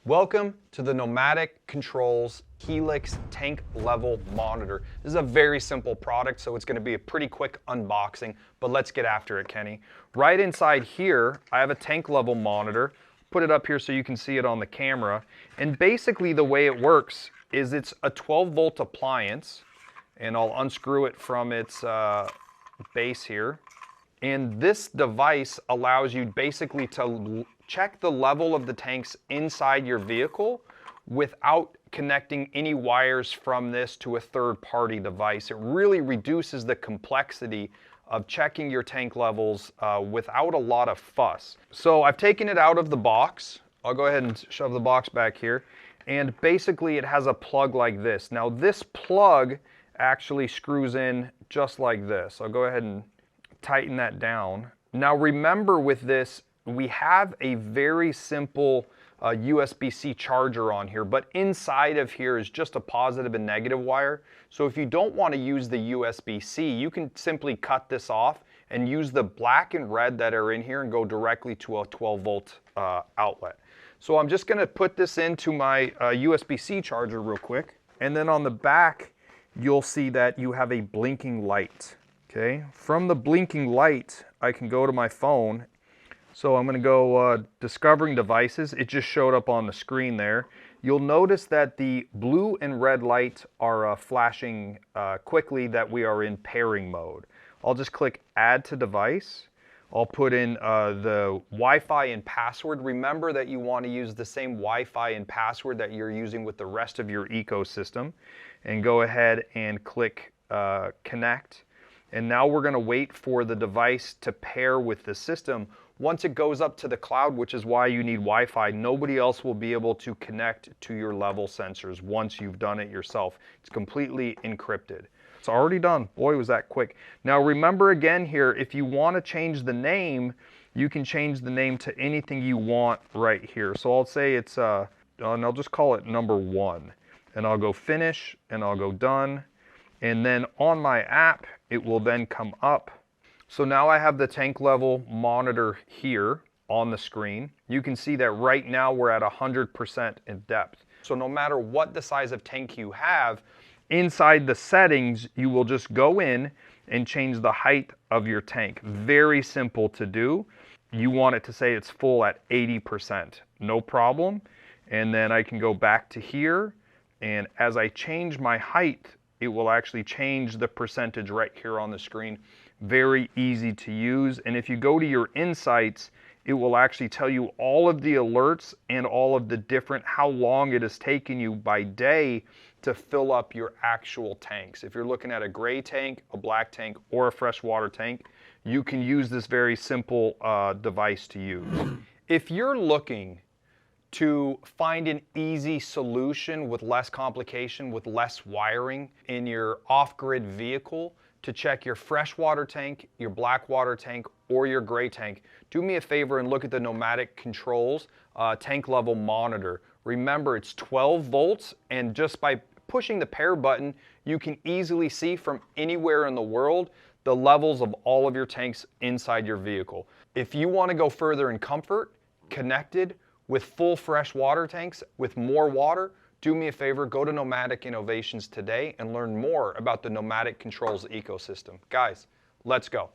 Welcome to the Nomadic Controls Helix Tank Level Monitor. This is a very simple product, so it's going to be a pretty quick unboxing, but let's get after it, Kenny. Right inside here, I have a tank level monitor. Put it up here so you can see it on the camera. And basically the way it works is it's a 12-volt appliance, and I'll unscrew it from its base here. And this device allows you basically to check the level of the tanks inside your vehicle without connecting any wires from this to a third-party device. It really reduces the complexity of checking your tank levels without a lot of fuss. So I've taken it out of the box. I'll go ahead and shove the box back here. And basically it has a plug like this. Now this plug actually screws in just like this. I'll go ahead and tighten that down. Now remember, with this, we have a very simple USB-C charger on here, but inside of here is just a positive and negative wire. So if you don't want to use the USB-C, you can simply cut this off and use the black and red that are in here and go directly to a 12-volt outlet. So I'm just going to put this into my USB-C charger real quick. And then on the back, you'll see that you have a blinking light. Okay, from the blinking light, I can go to my phone. So I'm going to go discovering devices. It just showed up on the screen there. You'll notice that the blue and red light are flashing quickly that we are in pairing mode. I'll just click add to device. I'll put in the Wi-Fi and password. Remember that you want to use the same Wi-Fi and password that you're using with the rest of your ecosystem. And go ahead and click connect. And now we're going to wait for the device to pair with the system. Once it goes up to the cloud, which is why you need Wi-Fi, nobody else will be able to connect to your level sensors once you've done it yourself. It's completely encrypted. It's already done. Boy, was that quick. Now remember again here, if you want to change the name, you can change the name to anything you want right here. So I'll say it's, and I'll just call it number 1. And I'll go finish, and I'll go done. And then on my app, it will then come up. So now I have the tank level monitor here on the screen. You can see that right now we're at 100% in depth. So no matter what the size of tank you have, inside the settings, you will just go in and change the height of your tank. Very simple to do. You want it to say it's full at 80%, no problem. And then I can go back to here, and as I change my height, it will actually change the percentage right here on the screen. Very easy to use. And if you go to your insights, it will actually tell you all of the alerts and all of the different, how long it has taken you by day to fill up your actual tanks. If you're looking at a gray tank, a black tank, or a freshwater tank, you can use this very simple device to use. If you're looking to find an easy solution with less complication, with less wiring in your off-grid vehicle to check your freshwater tank, your black water tank, or your gray tank, do me a favor and look at the Nomadic Controls tank level monitor. Remember, it's 12 volts, and just by pushing the pair button, you can easily see from anywhere in the world the levels of all of your tanks inside your vehicle. If you want to go further in comfort, connected, with full fresh water tanks, with more water, do me a favor, go to Nomadic Innovations today and learn more about the Nomadic Controls ecosystem. Guys, let's go.